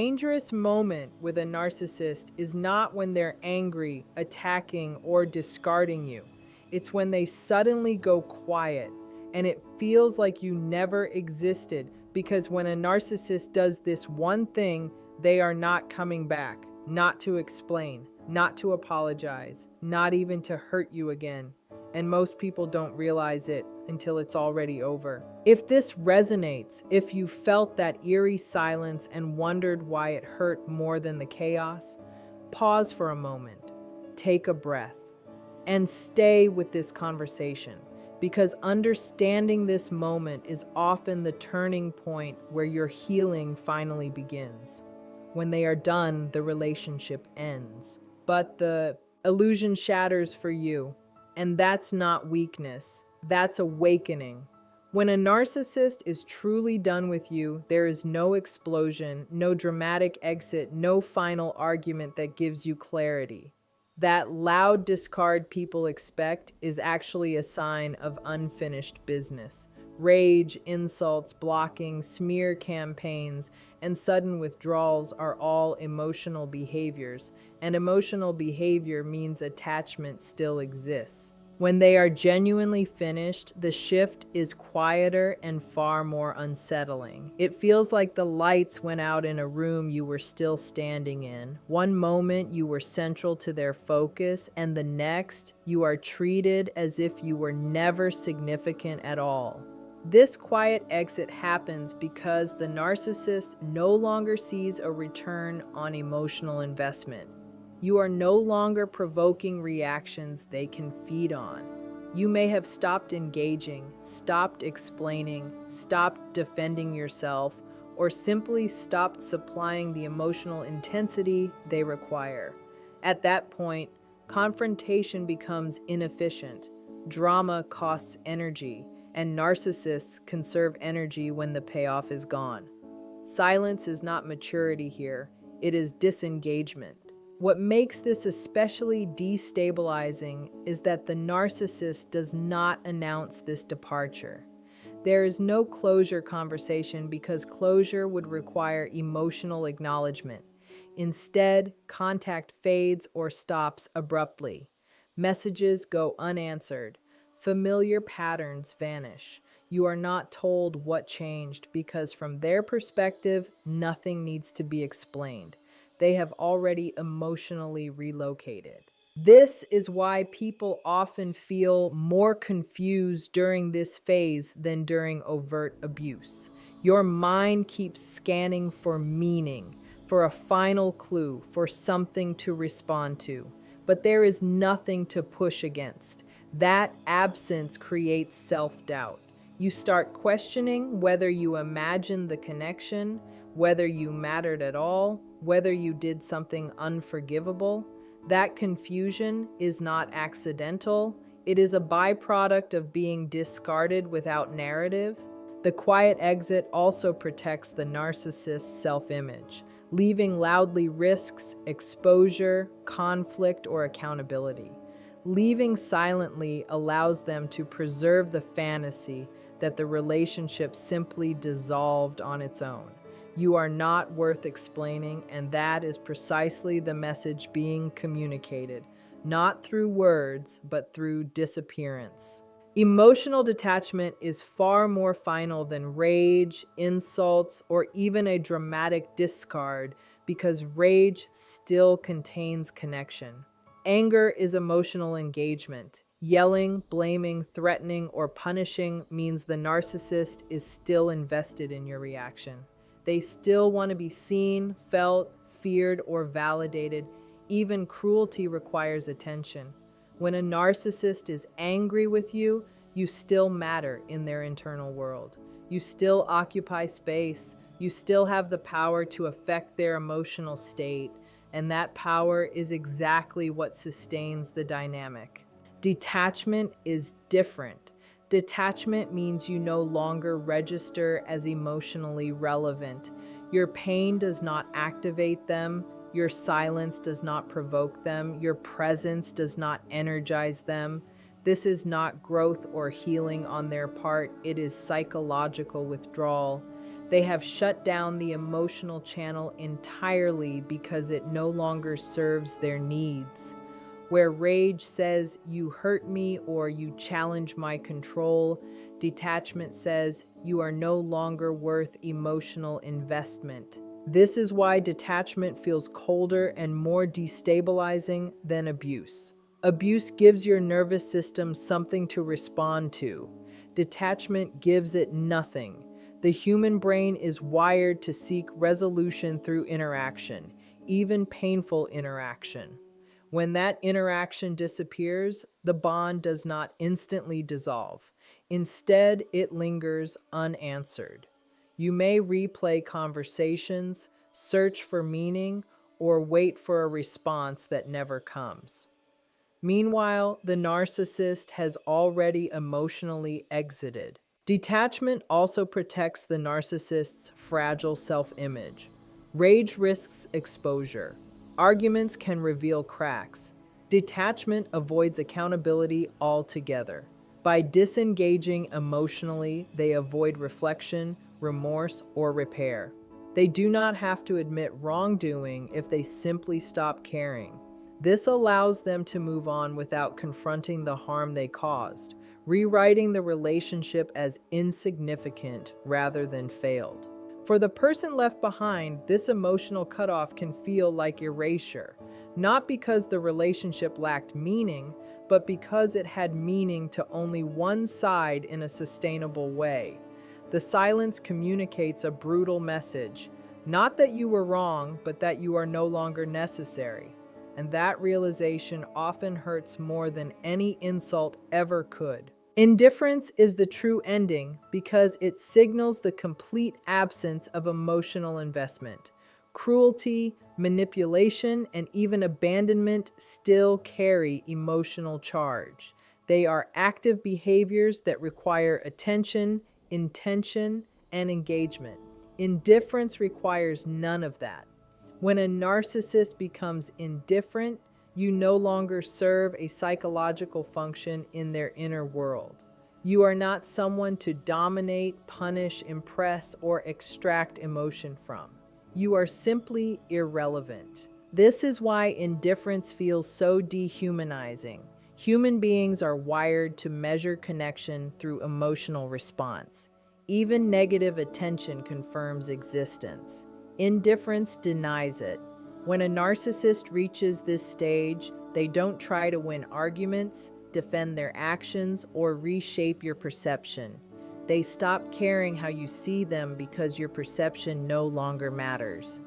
Dangerous moment with a narcissist is not when they're angry, attacking, or discarding you. It's when they suddenly go quiet and it feels like you never existed, because when a narcissist does this one thing, they are not coming back, not to explain, not to apologize, not even to hurt you again. And most people don't realize it until it's already over. If this resonates, if you felt that eerie silence and wondered why it hurt more than the chaos, pause for a moment, take a breath, and stay with this conversation, because understanding this moment is often the turning point where your healing finally begins. When they are done, the relationship ends, but the illusion shatters for you. And that's not weakness, that's awakening. When a narcissist is truly done with you, there is no explosion, no dramatic exit, no final argument that gives you clarity. That loud discard people expect is actually a sign of unfinished business. Rage, insults, blocking, smear campaigns, and sudden withdrawals are all emotional behaviors, and emotional behavior means attachment still exists. When they are genuinely finished, the shift is quieter and far more unsettling. It feels like the lights went out in a room you were still standing in. One moment you were central to their focus, and the next you are treated as if you were never significant at all. This quiet exit happens because the narcissist no longer sees a return on emotional investment. You are no longer provoking reactions they can feed on. You may have stopped engaging, stopped explaining, stopped defending yourself, or simply stopped supplying the emotional intensity they require. At that point, confrontation becomes inefficient. Drama costs energy, and narcissists conserve energy when the payoff is gone. Silence is not maturity here, it is disengagement. What makes this especially destabilizing is that the narcissist does not announce this departure. There is no closure conversation because closure would require emotional acknowledgement. Instead, contact fades or stops abruptly. Messages go unanswered. Familiar patterns vanish. You are not told what changed because, from their perspective, nothing needs to be explained. They have already emotionally relocated. This is why people often feel more confused during this phase than during overt abuse. Your mind keeps scanning for meaning, for a final clue, for something to respond to. But there is nothing to push against. That absence creates self-doubt. You start questioning whether you imagined the connection, whether you mattered at all, whether you did something unforgivable. That confusion is not accidental. It is a byproduct of being discarded without narrative. The quiet exit also protects the narcissist's self-image. Leaving loudly risks exposure, conflict, or accountability. Leaving silently allows them to preserve the fantasy that the relationship simply dissolved on its own. You are not worth explaining, and that is precisely the message being communicated, not through words, but through disappearance. Emotional detachment is far more final than rage, insults, or even a dramatic discard, because rage still contains connection. Anger is emotional engagement. Yelling, blaming, threatening, or punishing means the narcissist is still invested in your reaction. They still want to be seen, felt, feared, or validated. Even cruelty requires attention. When a narcissist is angry with you, you still matter in their internal world. You still occupy space. You still have the power to affect their emotional state, and that power is exactly what sustains the dynamic. Detachment is different. Detachment means you no longer register as emotionally relevant. Your pain does not activate them. Your silence does not provoke them. Your presence does not energize them. This is not growth or healing on their part. It is psychological withdrawal. They have shut down the emotional channel entirely because it no longer serves their needs. Where rage says, "You hurt me," or "You challenge my control," detachment says, "You are no longer worth emotional investment." This is why detachment feels colder and more destabilizing than abuse. Abuse gives your nervous system something to respond to. Detachment gives it nothing. The human brain is wired to seek resolution through interaction, even painful interaction. When that interaction disappears, the bond does not instantly dissolve. Instead, it lingers unanswered. You may replay conversations, search for meaning, or wait for a response that never comes. Meanwhile, the narcissist has already emotionally exited. Detachment also protects the narcissist's fragile self-image. Rage risks exposure. Arguments can reveal cracks. Detachment avoids accountability altogether. By disengaging emotionally, they avoid reflection, remorse, or repair. They do not have to admit wrongdoing if they simply stop caring. This allows them to move on without confronting the harm they caused, rewriting the relationship as insignificant rather than failed. For the person left behind, this emotional cutoff can feel like erasure, not because the relationship lacked meaning, but because it had meaning to only one side in a sustainable way. The silence communicates a brutal message, not that you were wrong, but that you are no longer necessary. And that realization often hurts more than any insult ever could. Indifference is the true ending because it signals the complete absence of emotional investment. Cruelty, manipulation, and even abandonment still carry emotional charge. They are active behaviors that require attention, intention, and engagement. Indifference requires none of that. When a narcissist becomes indifferent, you no longer serve a psychological function in their inner world. You are not someone to dominate, punish, impress, or extract emotion from. You are simply irrelevant. This is why indifference feels so dehumanizing. Human beings are wired to measure connection through emotional response. Even negative attention confirms existence. Indifference denies it. When a narcissist reaches this stage, they don't try to win arguments, defend their actions, or reshape your perception. They stop caring how you see them because your perception no longer matters.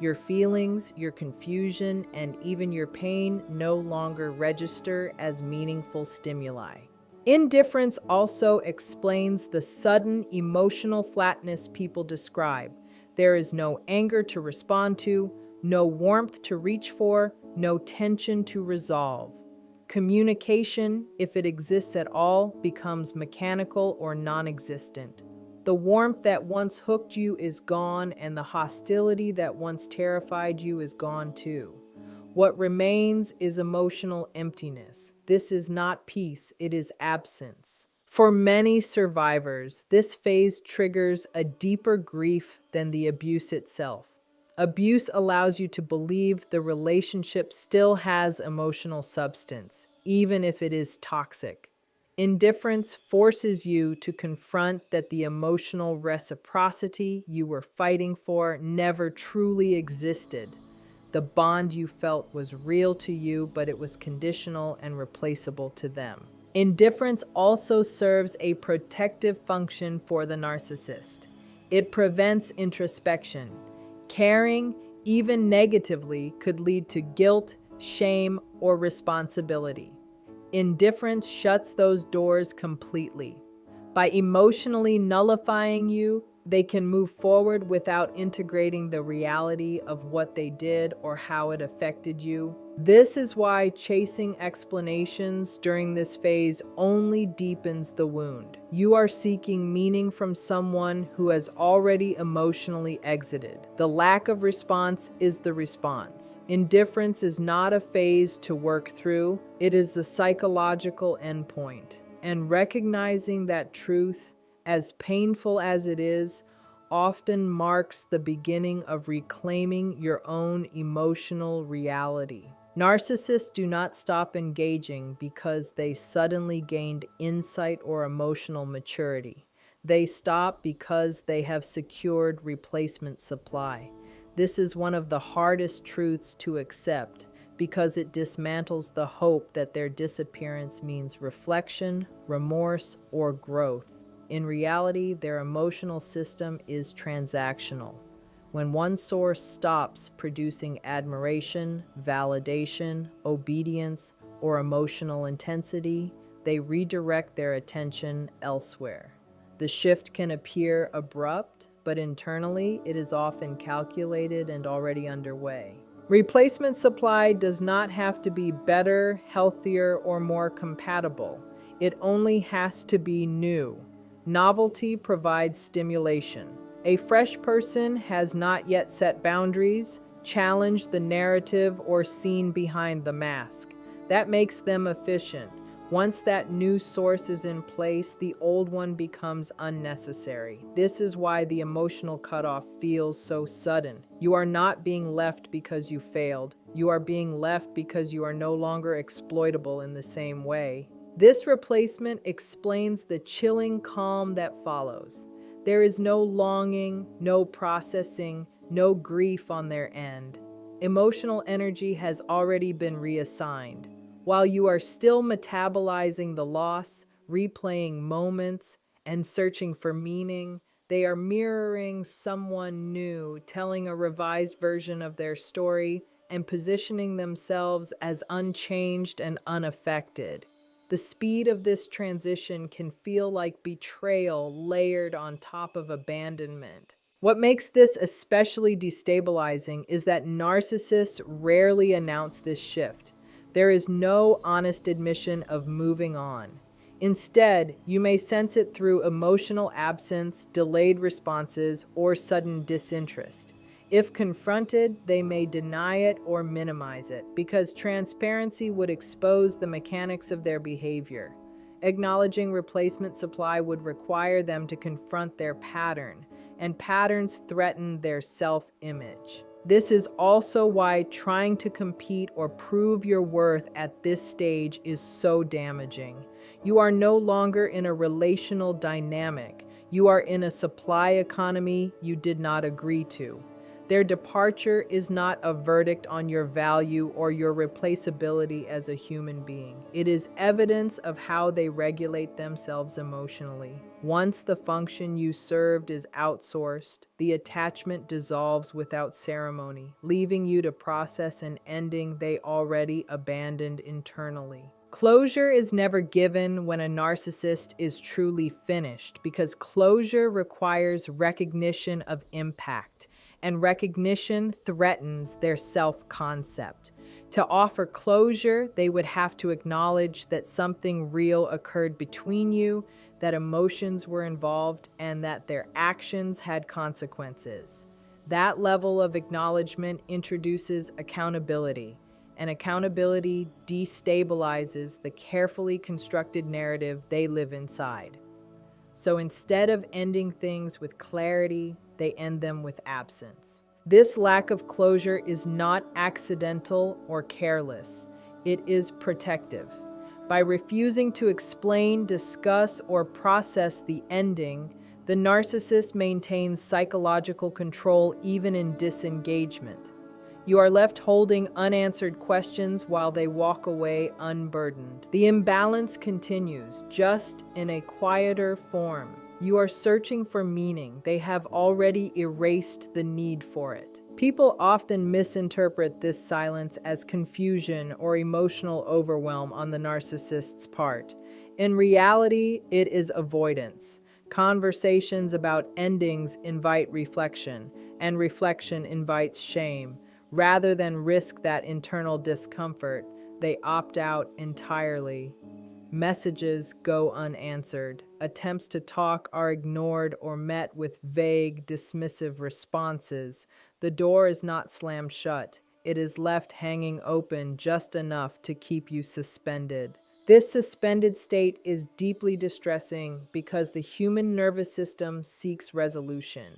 Your feelings, your confusion, and even your pain no longer register as meaningful stimuli. Indifference also explains the sudden emotional flatness people describe. There is no anger to respond to, no warmth to reach for, no tension to resolve. Communication, if it exists at all, becomes mechanical or non-existent. The warmth that once hooked you is gone, and the hostility that once terrified you is gone too. What remains is emotional emptiness. This is not peace, it is absence. For many survivors, this phase triggers a deeper grief than the abuse itself. Abuse allows you to believe the relationship still has emotional substance, even if it is toxic. Indifference forces you to confront that the emotional reciprocity you were fighting for never truly existed. The bond you felt was real to you, but it was conditional and replaceable to them. Indifference also serves a protective function for the narcissist. It prevents introspection. Caring, even negatively, could lead to guilt, shame, or responsibility. Indifference shuts those doors completely. By emotionally nullifying you, they can move forward without integrating the reality of what they did or how it affected you. This is why chasing explanations during this phase only deepens the wound. You are seeking meaning from someone who has already emotionally exited. The lack of response is the response. Indifference is not a phase to work through, it is the psychological endpoint. And recognizing that truth, as painful as it is, often marks the beginning of reclaiming your own emotional reality. Narcissists do not stop engaging because they suddenly gained insight or emotional maturity. They stop because they have secured replacement supply. This is one of the hardest truths to accept because it dismantles the hope that their disappearance means reflection, remorse, or growth. In reality, their emotional system is transactional. When one source stops producing admiration, validation, obedience, or emotional intensity, they redirect their attention elsewhere. The shift can appear abrupt, but internally it is often calculated and already underway. Replacement supply does not have to be better, healthier, or more compatible. It only has to be new. Novelty provides stimulation. A fresh person has not yet set boundaries, challenged the narrative, or seen behind the mask. That makes them efficient. Once that new source is in place, the old one becomes unnecessary. This is why the emotional cutoff feels so sudden. You are not being left because you failed. You are being left because you are no longer exploitable in the same way. This replacement explains the chilling calm that follows. There is no longing, no processing, no grief on their end. Emotional energy has already been reassigned. While you are still metabolizing the loss, replaying moments, and searching for meaning, they are mirroring someone new, telling a revised version of their story, and positioning themselves as unchanged and unaffected. The speed of this transition can feel like betrayal layered on top of abandonment. What makes this especially destabilizing is that narcissists rarely announce this shift. There is no honest admission of moving on. Instead, you may sense it through emotional absence, delayed responses, or sudden disinterest. If confronted, they may deny it or minimize it because transparency would expose the mechanics of their behavior. Acknowledging replacement supply would require them to confront their pattern, and patterns threaten their self-image. This is also why trying to compete or prove your worth at this stage is so damaging. You are no longer in a relational dynamic. You are in a supply economy you did not agree to. Their departure is not a verdict on your value or your replaceability as a human being. It is evidence of how they regulate themselves emotionally. Once the function you served is outsourced, the attachment dissolves without ceremony, leaving you to process an ending they already abandoned internally. Closure is never given when a narcissist is truly finished because closure requires recognition of impact, and recognition threatens their self-concept. To offer closure, they would have to acknowledge that something real occurred between you, that emotions were involved, and that their actions had consequences. That level of acknowledgement introduces accountability, and accountability destabilizes the carefully constructed narrative they live inside. So instead of ending things with clarity, they end them with absence. This lack of closure is not accidental or careless. It is protective. By refusing to explain, discuss, or process the ending, the narcissist maintains psychological control even in disengagement. You are left holding unanswered questions while they walk away unburdened. The imbalance continues, just in a quieter form. You are searching for meaning. They have already erased the need for it. People often misinterpret this silence as confusion or emotional overwhelm on the narcissist's part. In reality, it is avoidance. Conversations about endings invite reflection, and reflection invites shame. Rather than risk that internal discomfort, they opt out entirely. Messages go unanswered. Attempts to talk are ignored or met with vague, dismissive responses. The door is not slammed shut. It is left hanging open just enough to keep you suspended. This suspended state is deeply distressing because the human nervous system seeks resolution.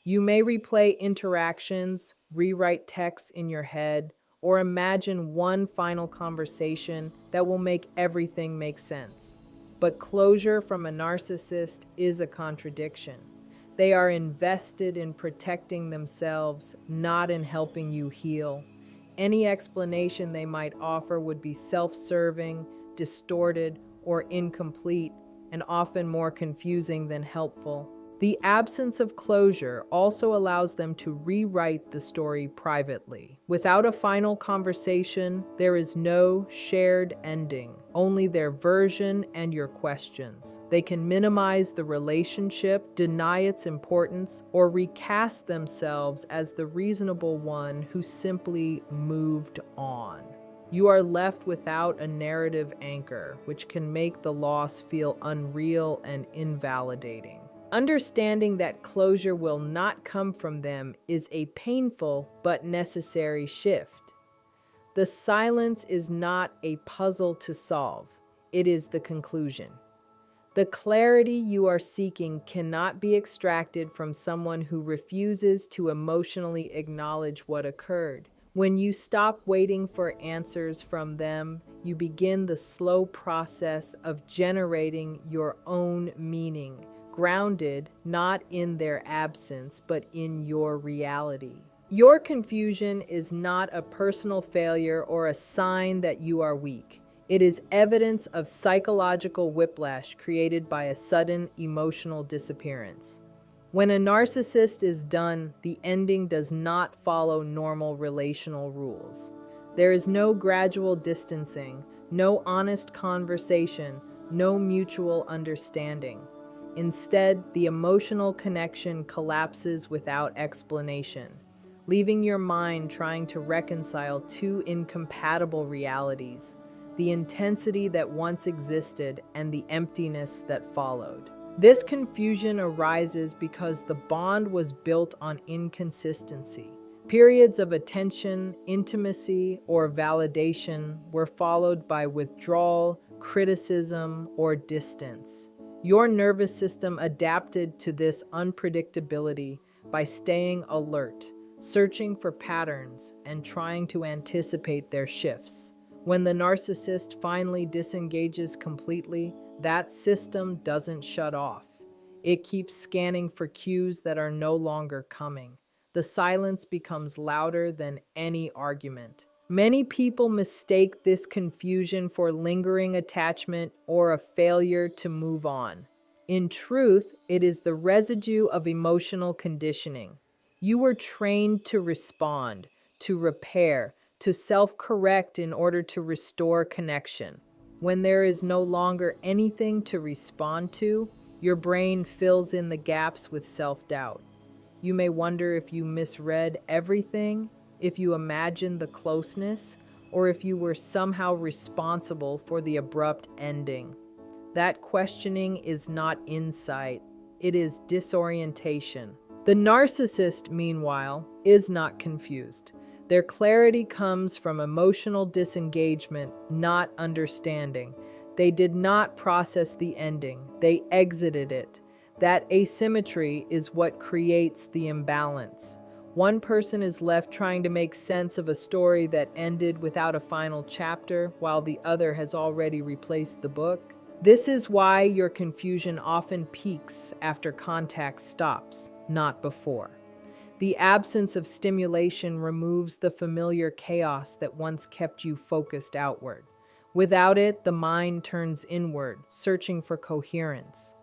You may replay interactions, rewrite texts in your head, or imagine one final conversation that will make everything make sense. But closure from a narcissist is a contradiction. They are invested in protecting themselves, not in helping you heal. Any explanation they might offer would be self-serving, distorted, or incomplete, and often more confusing than helpful. The absence of closure also allows them to rewrite the story privately. Without a final conversation, there is no shared ending, only their version and your questions. They can minimize the relationship, deny its importance, or recast themselves as the reasonable one who simply moved on. You are left without a narrative anchor, which can make the loss feel unreal and invalidating. Understanding that closure will not come from them is a painful but necessary shift. The silence is not a puzzle to solve, it is the conclusion. The clarity you are seeking cannot be extracted from someone who refuses to emotionally acknowledge what occurred. When you stop waiting for answers from them, you begin the slow process of generating your own meaning, grounded not in their absence, but in your reality. Your confusion is not a personal failure or a sign that you are weak. It is evidence of psychological whiplash created by a sudden emotional disappearance. When a narcissist is done, the ending does not follow normal relational rules. There is no gradual distancing, no honest conversation, no mutual understanding. Instead, the emotional connection collapses without explanation, leaving your mind trying to reconcile two incompatible realities: the intensity that once existed and the emptiness that followed. This confusion arises because the bond was built on inconsistency. Periods of attention, intimacy, or validation were followed by withdrawal, criticism, or distance. Your nervous system adapted to this unpredictability by staying alert, searching for patterns, and trying to anticipate their shifts. When the narcissist finally disengages completely, that system doesn't shut off. It keeps scanning for cues that are no longer coming. The silence becomes louder than any argument. Many people mistake this confusion for lingering attachment or a failure to move on. In truth, it is the residue of emotional conditioning. You were trained to respond, to repair, to self-correct in order to restore connection. When there is no longer anything to respond to, your brain fills in the gaps with self-doubt. You may wonder if you misread everything, if you imagined the closeness, or if you were somehow responsible for the abrupt ending. That questioning is not insight, it is disorientation. The narcissist, meanwhile, is not confused. Their clarity comes from emotional disengagement, not understanding. They did not process the ending, they exited it. That asymmetry is what creates the imbalance. One person is left trying to make sense of a story that ended without a final chapter, while the other has already replaced the book. This is why your confusion often peaks after contact stops, not before. The absence of stimulation removes the familiar chaos that once kept you focused outward. Without it, the mind turns inward, searching for coherence.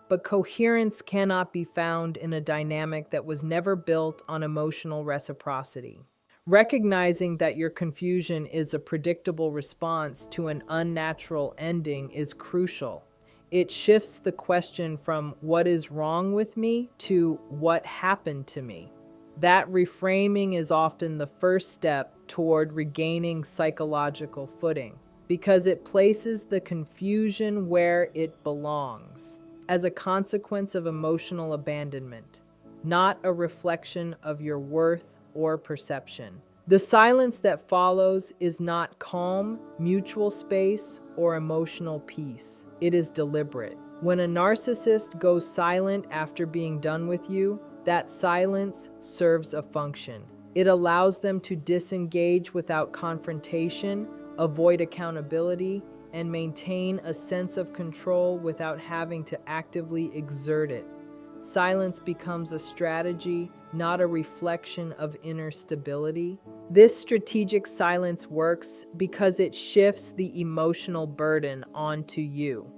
But coherence cannot be found in a dynamic that was never built on emotional reciprocity. Recognizing that your confusion is a predictable response to an unnatural ending is crucial. It shifts the question from "what is wrong with me?" to "what happened to me?" That reframing is often the first step toward regaining psychological footing, because it places the confusion where it belongs, as a consequence of emotional abandonment, not a reflection of your worth or perception. The silence that follows is not calm, mutual space, or emotional peace. It is deliberate. When a narcissist goes silent after being done with you, That silence serves a function. It allows them to disengage without confrontation, avoid accountability, and maintain a sense of control without having to actively exert it. Silence becomes a strategy, not a reflection of inner stability. This strategic silence works because it shifts the emotional burden onto you.